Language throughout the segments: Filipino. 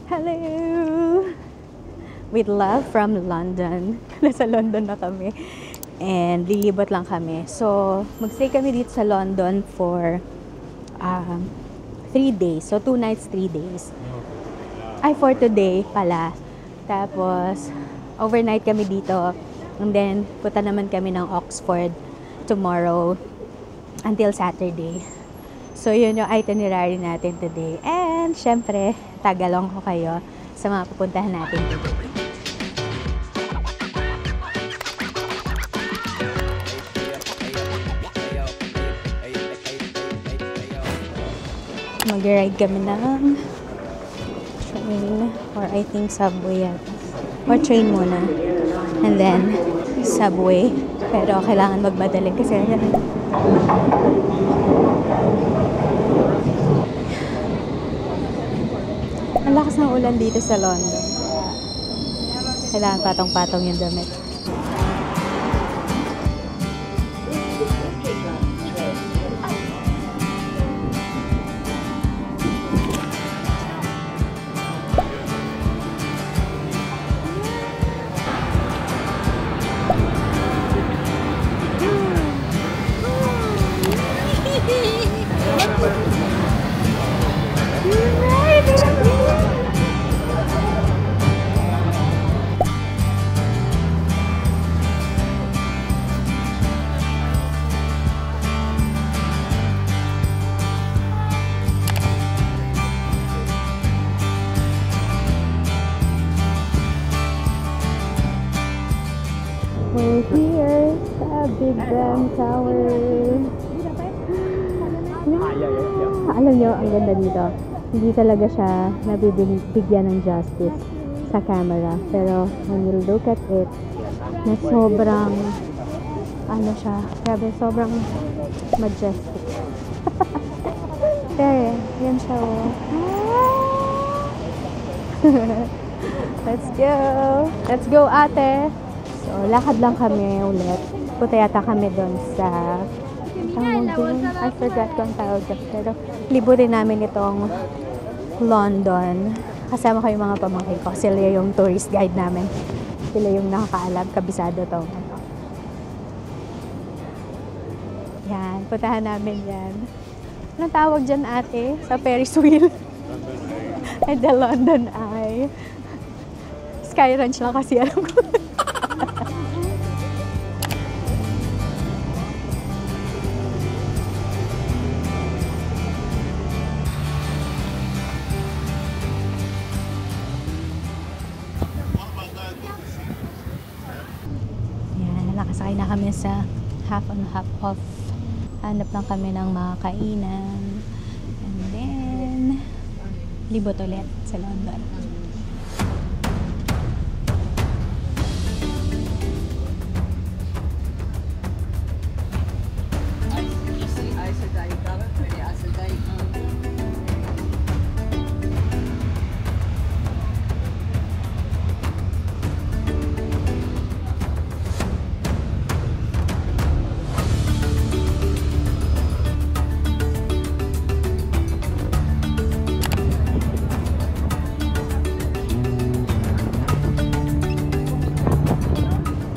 Hello! With love from London. Nasa London na kami. And lilibot lang kami. So, magstay kami dito sa London for 3 days. So, 2 nights, 3 days. Ay, for today pala. Tapos, overnight kami dito. And then, punta naman kami ng Oxford tomorrow until Saturday. So, yun yung itinerary natin today. And, syempre, tagalong ko kayo sa mga pupuntahan natin today. Mag-ride kami ng train or I think subway yata. Or train muna. And then, subway. Pero kailangan magmadali kasi ang lakas ng ulan dito sa London. Kailangan patong-patong yung damit. We're here sa Big Ben Tower. Alam nyo, ang ganda dito. Hindi talaga siya nabibigyan ng justice sa camera. Pero when you look at it, na sobrang, ano siya, grabe, sobrang majestic. There, yan siya. Let's go! Let's go, ate! So, lakad lang kami ulit. Punta yata kami doon sa I forgot kung tawag doon. Pero libutin namin itong London. Kasama ko yung mga pamangkin ko. Sila yung tourist guide namin. Sila yung nakakaalam, kabisado to. Yan, puntahan namin yan. Anong tawag dyan, ate? Sa Ferris wheel? At the London Eye. Sky Ranch lang kasi alam ko. Nakasakay na kami sa half on half off. Hanap lang kami ng mga kainan. And then, libot ulit sa London.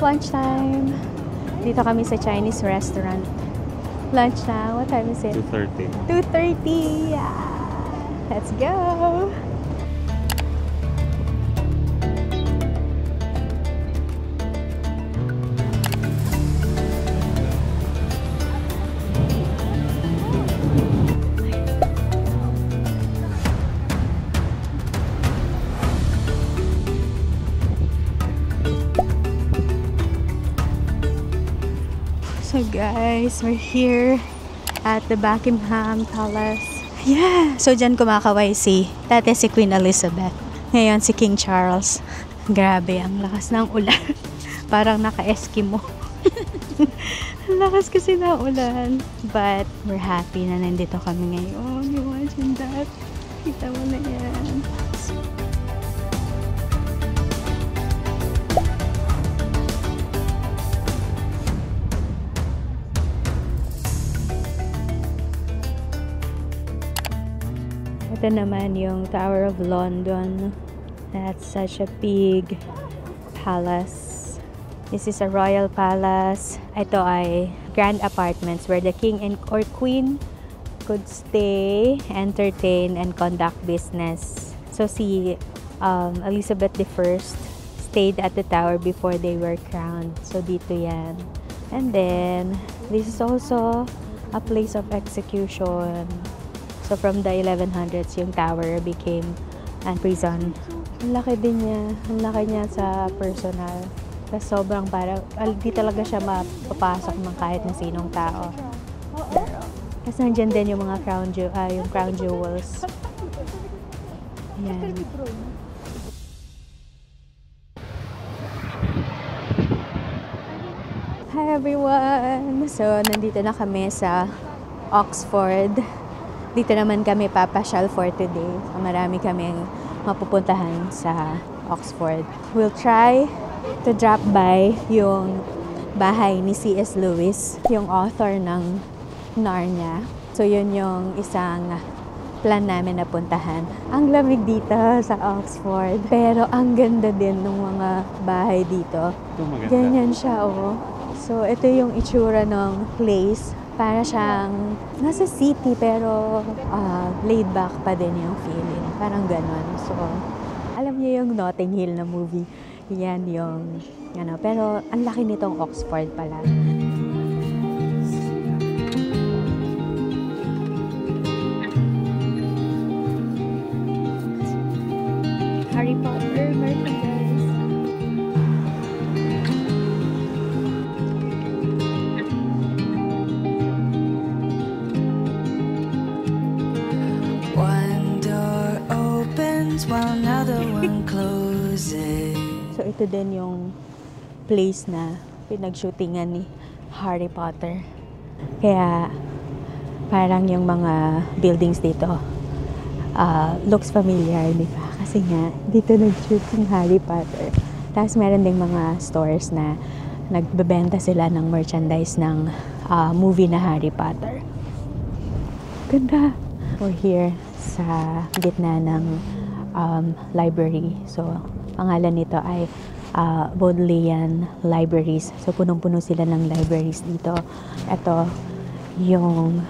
Lunchtime. Dito kami sa Chinese restaurant. Lunch na. What time is it? 2:30. 2:30. Yeah. Let's go. So guys, we're here at the Buckingham Palace. Yeah! So dyan kumakaway dati si Queen Elizabeth. Ngayon si King Charles. Grabe, ang lakas ng ulan. Parang naka-Eskimo. Ang lakas kasi ng ulan. But we're happy na nandito kami ngayon. Imagine that. Kita mo na yan. Ito Ito naman yung Tower of London. That's such a big palace. This is a royal palace. Ito ay grand apartments where the king and or queen could stay, entertain, and conduct business. So si Elizabeth I stayed at the tower before they were crowned. So dito yan. And then, this is also a place of execution. So from the 1100s, yung tower became a prison. Ang laki din niya. Ang laki niya sa personal. Tapos sobrang parang, di talaga siya mapapasok ng kahit na sinong tao. Tapos nandiyan din yung mga crown jewels. Yan. Hi everyone! So, nandito na kami sa Oxford. Dito naman kami papasyal for today. So, marami kaming mapupuntahan sa Oxford. We'll try to drop by yung bahay ni C.S. Lewis, yung author ng Narnia. So, yun yung isang plan namin na puntahan. Ang lamig dito sa Oxford. Pero ang ganda din ng mga bahay dito. Ganyan siya, oh. So, ito yung itsura ng place. Para siyang nasa city pero laid back pa din yung feeling. Parang ganon. So, alam niyo yung Notting Hill na movie. Yan yung, pero ang laki nitong Oxford pala. Harry Potter merchandise. One door opens while another one closes. So ito din yung place na pinag-shootingan ni Harry Potter. Kaya parang yung mga buildings dito looks familiar, di ba? Kasi nga, dito nag-shoot yung Harry Potter. Tapos meron ding mga stores na nagbebenta sila ng merchandise ng movie na Harry Potter. Ganda! We're here sa gitna ng library. So, pangalan nito ay Bodleian Libraries. So, punong-puno sila ng libraries dito. Ito yung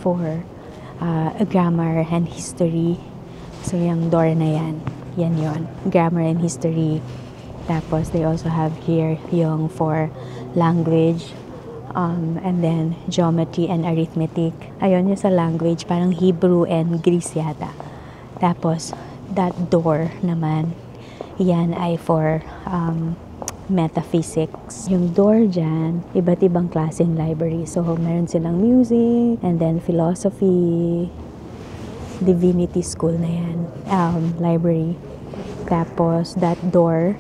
for grammar and history. So, yung door na yan. Yan yon, grammar and history. Tapos, they also have here yung for language, and then geometry and arithmetic. Ayun yung sa language, parang Hebrew and Greece yata. Tapos, that door naman, yan ay for metaphysics. Yung door dyan, iba't ibang klaseng library. So, meron silang music, and then philosophy, divinity school na yan, library. Tapos, that door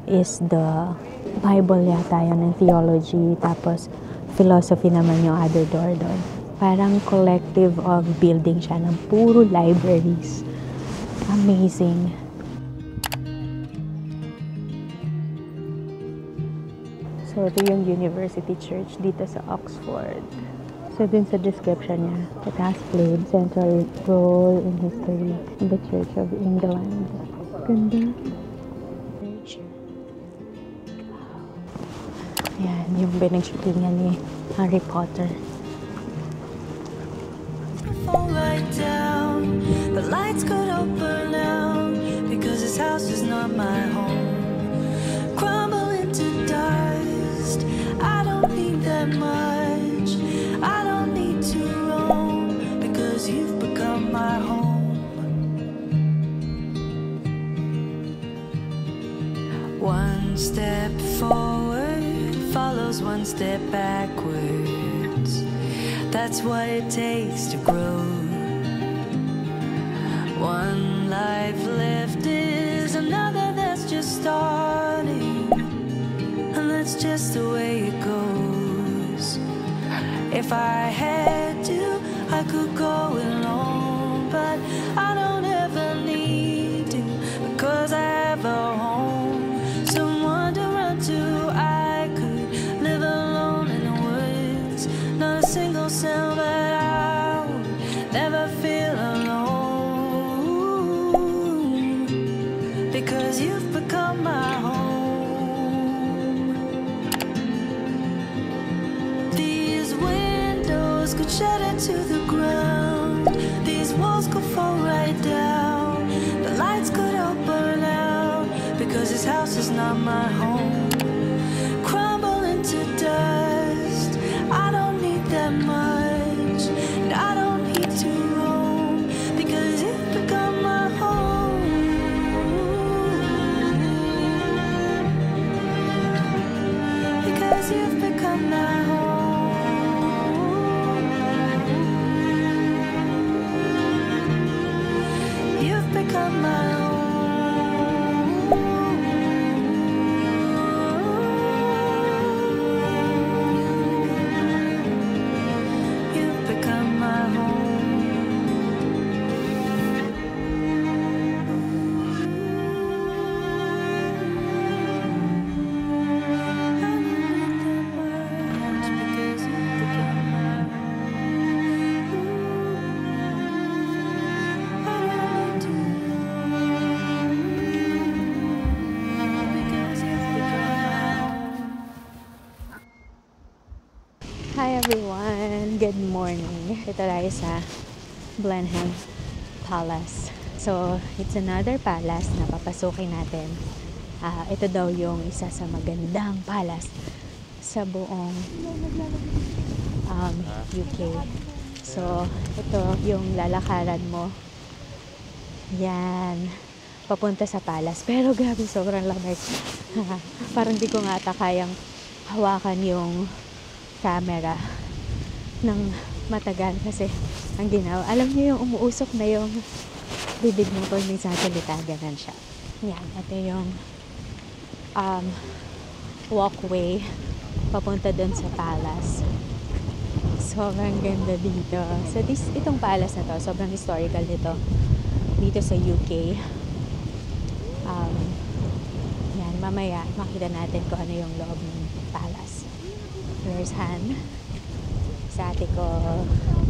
is the Bible yata yun, and theology. Tapos, philosophy naman yung other door doon. Parang collective of building siya ng puro libraries. Amazing. So, ito yung University Church dito sa Oxford. So, dun sa description niya, it has played central role in history in the Church of England. Ganda. Yan, yung pinag-shootingan ni Harry Potter. Fall right down, the lights could open out, because this house is not my home. Crumble into dust, I don't need that much, I don't need to roam, because you've become my home. One step forward follows one step backwards. That's what it takes to grow. One life left is another that's just starting, and that's just the way it goes. If I had to, I could go alone, but I don't ever need to, because I have a home, someone to run to. Not a single sound, but I would never feel alone. because you've become my home. These windows could shatter to the ground, these walls could fall right down, the lights could all burn out, because this house is not my home. Crumble into dust, I don't need that much, and I don't need to roam, because you've become my home. Because you've become my home. You've become my home. You've become my home. Because you've become my Hi everyone! Good morning! Ito tayo sa Blenheim Palace. So, it's another palace na papasukin natin. Ito daw yung isa sa magandang palace sa buong UK. So, ito yung lalakaran mo. Yan. Papunta sa palace. Pero grabe, sobrang lamig. Parang di ko nga ata kayang hawakan yung camera ng matagal kasi ang ginawa. Alam niyo yung umuusok na yung bibig mo pag may sasalita, ganun siya. Yan, ito yung walkway papunta dun sa palace. Sobrang ganda dito. So itong palace na to, sobrang historical dito sa UK. Yan, mamaya makita natin kung ano yung loob ng palace. There's Han, sa ate ko,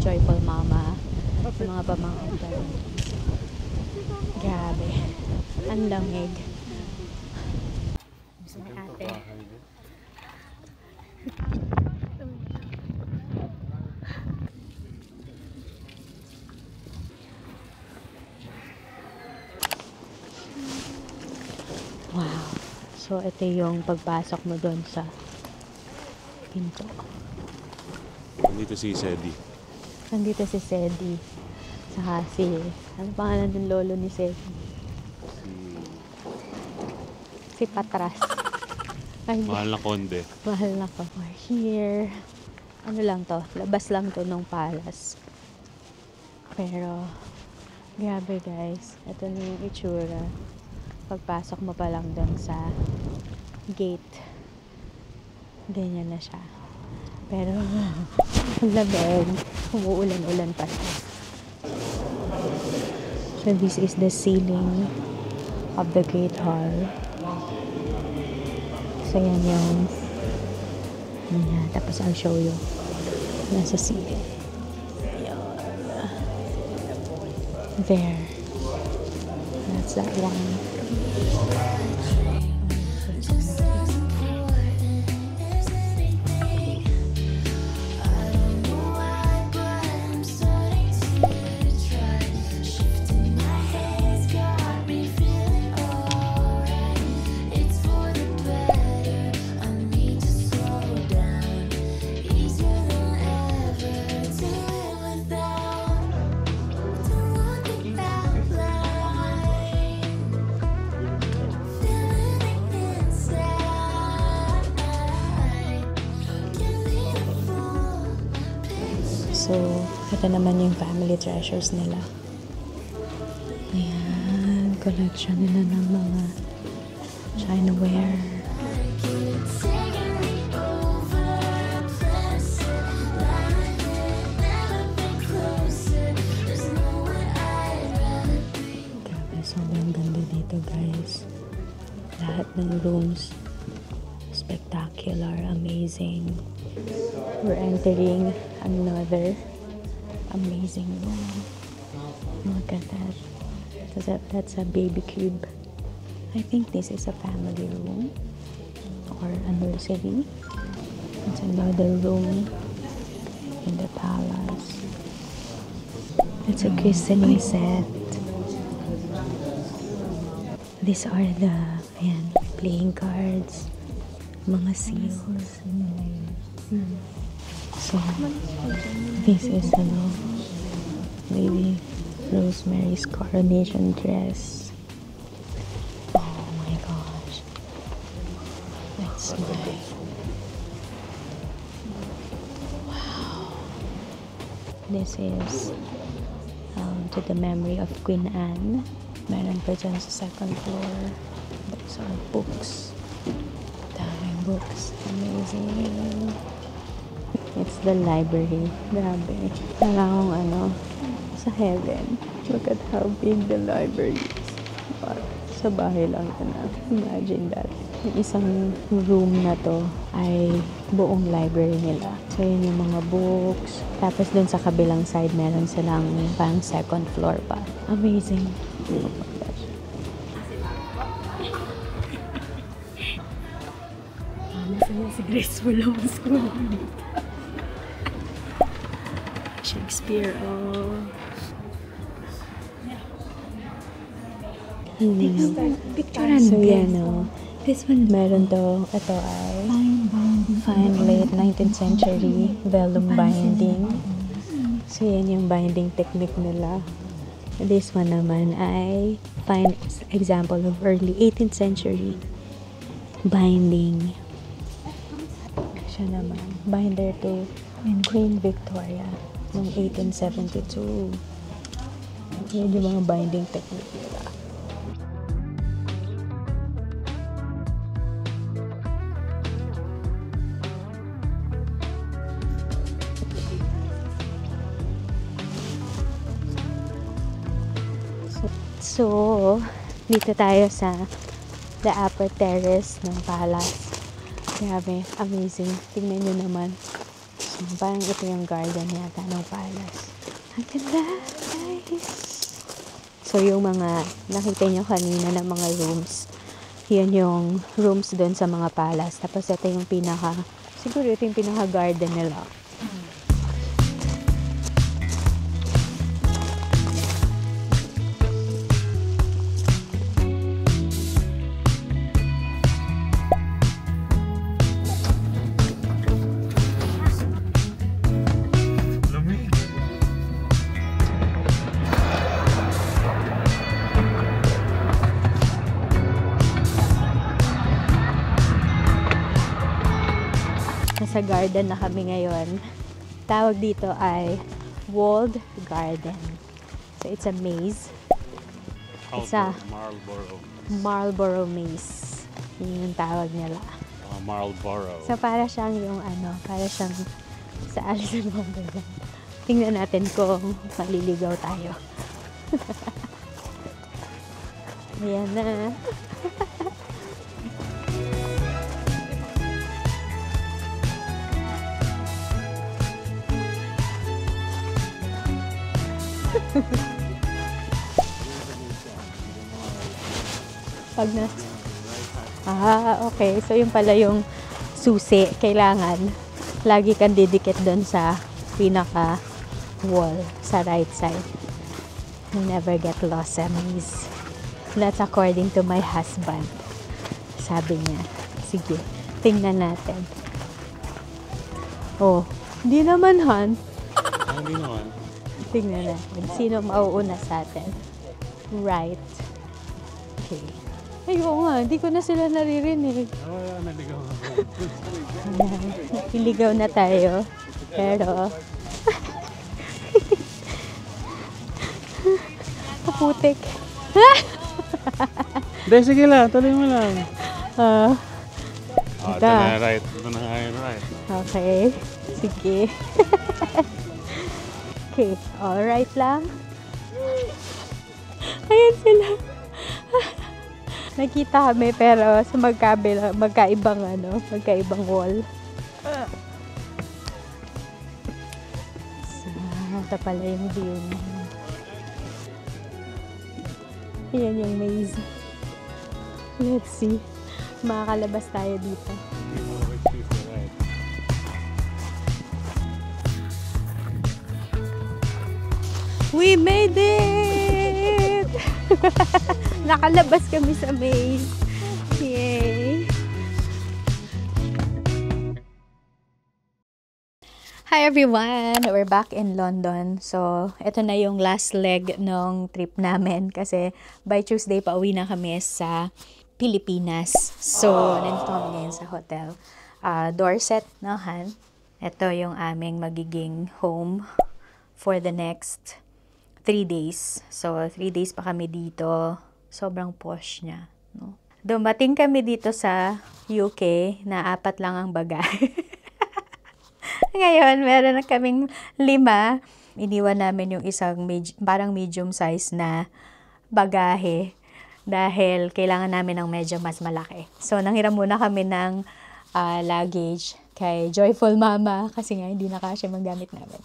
Joyful Mama, yung mga pamangkin ko. Grabe, ang lamig. So, may ate. Wow. So, ito yung pagpasok mo doon sa pinto. Nandito si Sedi. Nandito si Sedi. Saka si... Ano pangalan ng lolo ni Sedi? Si Patras. Ay, Mahal na konde. mahal na ko. We're here. Ano lang to? Labas lang to ng palace. Pero, grabe guys. Ito na yung itsura. Pagpasok mo pa lang doon sa gate. Ganyan na siya. Pero, ang lamig. Umuulan-ulan pa siya. So, this is the ceiling of the Great Hall. So, yan yung yan. Tapos, I'll show you. Nasa ceiling. Yan. There. That's that one. So, ito naman yung family treasures nila. Ayan, collection nila ng mga Chinaware. Grabe, sobrang ganda dito guys. Lahat ng rooms, spectacular, amazing. We're entering another amazing room. Look at that. That's a baby cube. I think this is a family room or a nursery. It's another room in the palace. It's a christening set. These are the playing cards, mga seals. So, this is maybe Rosemary's coronation dress. Oh my gosh. That's nice. Wow. This is to the memory of Queen Anne. Meron pa dyan sa second floor. Those are books. Daming books. Amazing. It's the library. Grabe. Parang sa heaven. Look at how big the library is. But sa bahay lang ito na. Imagine that. Yung isang room na to ay buong library nila. So, yun yung mga books. Tapos dun sa kabilang side, meron silang pang second floor pa. Amazing. Oh my gosh. Masaya si Grace Walang School. Shakespeare, oh. Picturean so, yan, oh. This one, meron to, ito ay fine late 19th century vellum binding. So, yan yung binding technique nila. This one naman ay fine example of early 18th century binding. Siya naman, binder to Queen Victoria noong 1872. Yan yung mga binding technique nila. So, dito tayo sa the upper terrace ng palace. Grabe, amazing. Tingnan nyo naman. So, parang ito yung garden yata ng palace. Ang ganda, guys. So, yung mga nakita nyo kanina ng mga rooms, yan yung rooms doon sa mga palace. Tapos ito yung siguro ito yung pinaka-garden nila. Sa garden na kami ngayon. Tawag dito ay walled garden. So it's a maze. It's a Marlborough maze. Yun yung tawag nila. Marlborough. So para siyang para siyang sa Alice in Wonderland. Tingnan natin kung maliligaw tayo. Ayan na. Okay. So, yun pala yung susi. Kailangan lagi kang didikit doon sa pinaka-wall sa right side. You never get lost sa maze. That's according to my husband. Sabi niya. Sige, tingnan natin. Oh, hindi naman, Han. Hindi naman. Tingnan natin. Sino mauuna sa atin? Right. Okay. Ayoko nga. Hindi ko na sila naririnig. Wala, naligaw na. Iligaw na tayo. Pero... kaputik. Hindi, sige lang. Tuloy mo lang. Ito ito. na right. Ito na nga yung right. Okay. Sige. Okay. Alright lang. Ayan sila. Nakita kami pero sa magkaibang wall. So, ito pala yung view. Ayan yung maze. Let's see. Makakalabas tayo dito. We made it! Nakalabas kami sa maze. Yay! Hi everyone! We're back in London. So, ito na yung last leg ng trip namin kasi by Tuesday pauwi na kami sa Pilipinas. So, nandito kami ngayon sa hotel. Dorset, nahan. Ito yung aming magiging home for the next 3 days. So, 3 days pa kami dito. Sobrang posh niya. No? Dumating kami dito sa UK na 4 lang ang bagay. Ngayon, meron na kaming 5. Iniwan namin yung isang parang medium size na bagahe dahil kailangan namin ng medyo mas malaki. So, nanghiram muna kami ng luggage kay Joyful Mama kasi nga hindi na kasya magamit namin.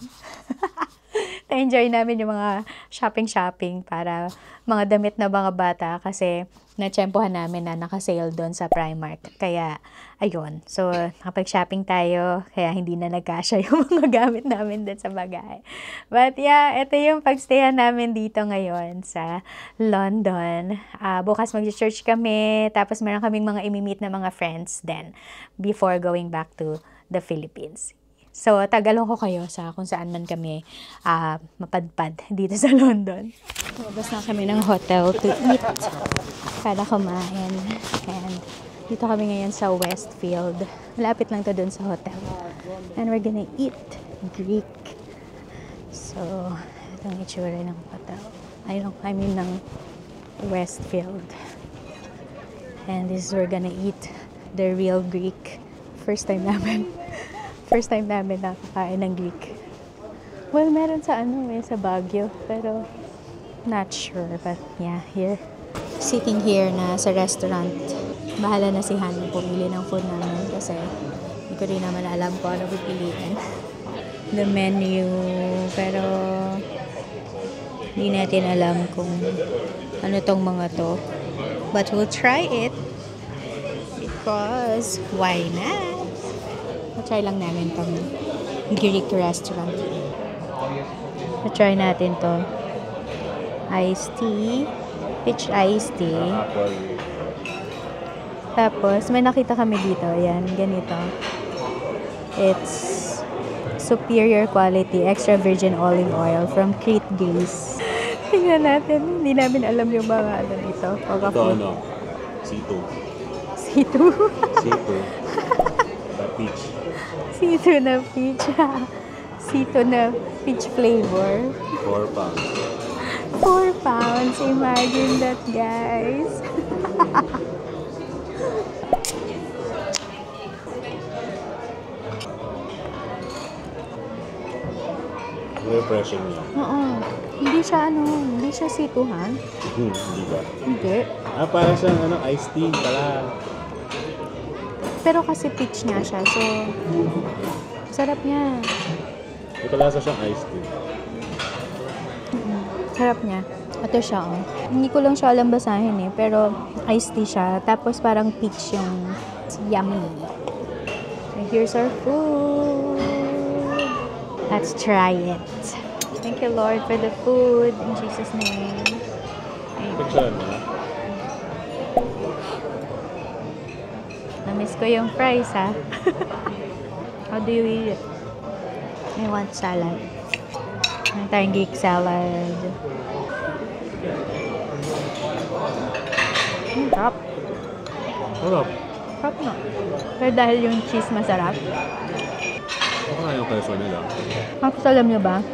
Na-enjoy namin yung mga shopping para mga damit na mga bata kasi na-tsempohan namin na naka-sale doon sa Primark. Kaya, ayun. So, nakapag-shopping tayo kaya hindi na nagkasya yung mga gamit namin doon sa bagay. But yeah, ito yung pagstayan namin dito ngayon sa London. Bukas mag-church kami tapos meron kaming mga imi-meet na mga friends then before going back to the Philippines. So, tagalong ko kayo sa kung saan man kami mapadpad dito sa London. Lumabas na kami ng hotel to eat para kumain. And dito kami ngayon sa Westfield. Malapit lang to dun sa hotel. And we're gonna eat Greek. So, itong itsura ng hotel. I mean ng Westfield. And this is we're gonna eat the real Greek. First time namin nakakain ng Greek. Well, meron sa sa Baguio, pero not sure. But yeah, here. Sitting here na sa restaurant. Bahala na si Hannah pumili ng food namin kasi hindi ko rin naman alam kung ano pipiliin. The menu, pero hindi natin alam kung ano tong mga to. But we'll try it because why not? Try lang namin tong Greek restaurant. Try natin to. Iced tea. Peach iced tea. Tapos, may nakita kami dito. Ayan, ganito. It's superior quality extra virgin olive oil from Crete, Greece. Tingnan natin. Hindi namin alam yung mga ano dito. Ito ano? C2. C2? C2. Peach. C2 na peach. C2 na peach flavor. 4 pounds. 4 pounds. Imagine that, guys. Refreshing niya. Oo. Hindi siya C2-han. Hindi ba? Hindi. Parang siyang iced tea pala. Pero kasi peach nga siya, so sarap niya. May palasa siyang iced tea. Sarap niya. Ito siya, oh. Hindi ko lang siya alam basahin pero iced tea siya. Tapos parang peach yung yummy. So here's our food. Let's try it. Thank you, Lord, for the food. In Jesus' name. Picture na. Namiss ko yung fries, ha? How do you eat it? I want salad. Meron tayong Greek salad. Sarap. Sarap. Sarap na. Pero dahil yung cheese masarap. Ano nga yung queso nila? Tapos alam nyo ba,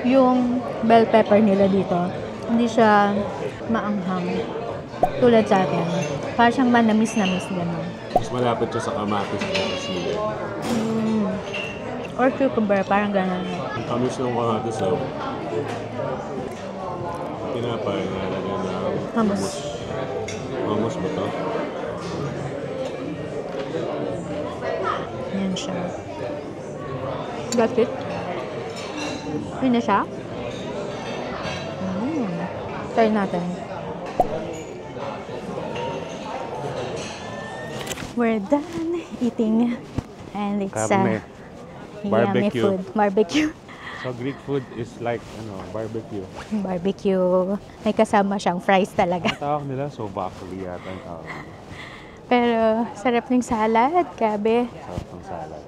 yung bell pepper nila dito, hindi siya maanghang. Tulad sa atin. Parang siyang manamis-namis gano'n. Mas malapit siya sa kamatis at sili. Or cucumber, parang gano'n. Ang kamis ng kamatis daw. Pinapay na lagyan ng Hummus. Hummus ba ito? Yan siya. Got it? Yun na siya? Try natin. We're done eating. And it's Carne. yummy Barbecue. food. Barbecue. So Greek food is like, barbecue. Barbecue. May kasama siyang fries talaga. Ang tawag nila, sobakuli yata ang tawag nila. Pero sarap ng salad. Grabe. Sarap ng salad.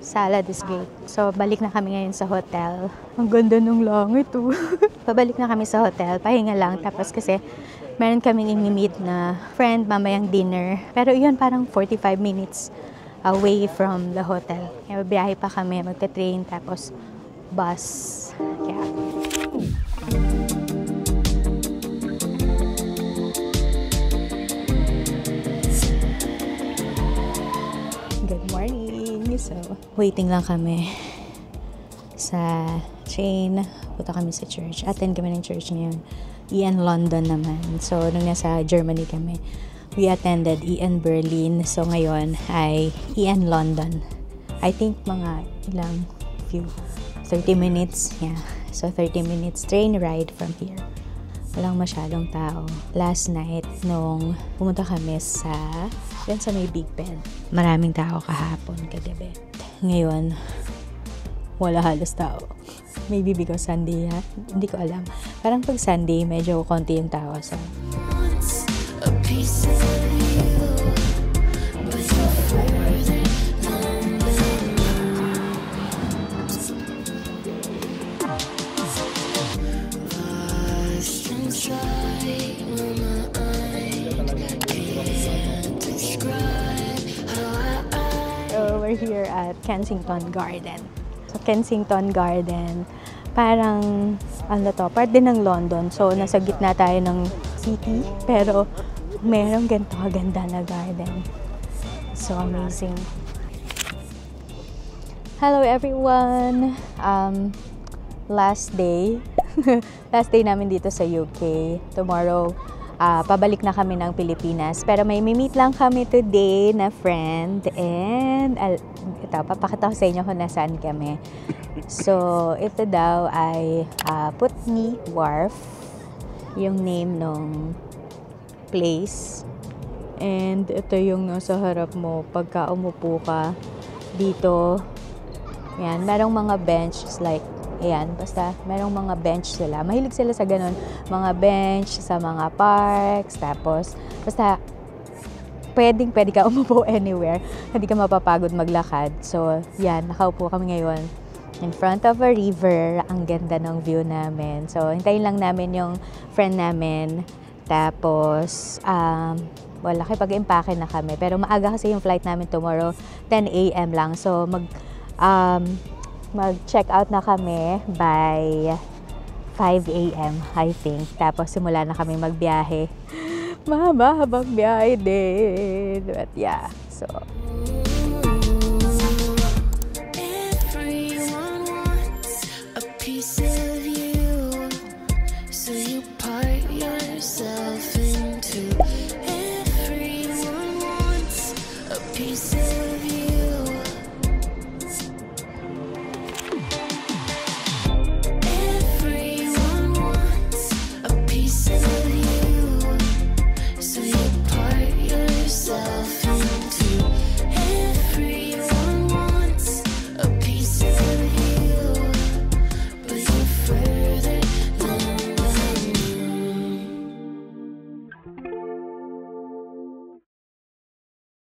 Salad is great. So, balik na kami ngayon sa hotel. Ang ganda ng langit, oh. Pabalik na kami sa hotel. Pahinga lang. Tapos kasi, meron kaming ini-meet na friend, mamayang dinner. Pero yun, parang 45 minutes away from the hotel. Kaya biyahe pa kami, magte-train, tapos bus. Kaya, good morning! So, waiting lang kami sa train. Punta kami sa church. Attend kami ng church ngayon. Ian London naman. So, nung nasa Germany kami, we attended Ian Berlin. So, ngayon ay Ian London. I think mga ilang few 30 minutes. Yeah. So, 30 minutes train ride from here. Walang masyadong tao. Last night, nung pumunta kami yan sa may Big Ben, maraming tao kahapon, kagabi. Ngayon, wala halos tao. Maybe because Sunday, ha? Hindi ko alam. Parang pag Sunday, medyo konti yung tao. So, A piece of you, but you're further along than lost inside my mind. Can't describe how so we're here at Kensington Garden. So, Kensington Garden, parang, part din ng London. So, nasa gitna tayo ng city, pero merong ganito kaganda na garden. So amazing. Hello everyone! Last day. Last day namin dito sa UK. Tomorrow, pabalik na kami ng Pilipinas. Pero may meet lang kami today na friend. And, ito, papakita ko sa inyo kung nasaan kami. So, ito daw ay Putney Wharf. Yung name nung place. And ito yung nasa harap mo pagka umupo ka dito. Yan, merong mga bench like ayan, basta merong mga bench sila. Mahilig sila sa ganun, mga bench sa mga parks, tapos basta pwede ka umupo anywhere. Hindi ka mapapagod maglakad. So, yan, nakaupo kami ngayon in front of a river. Ang ganda ng view namin. So, hintayin lang namin yung friend namin. Tapos, wala, pag-impake na kami. Pero maaga kasi yung flight namin tomorrow, 10 a.m. lang. So, mag-check out na kami by 5 a.m. I think. Tapos, simula na kami magbiyahe. Mahabang biyahe din. But yeah, so...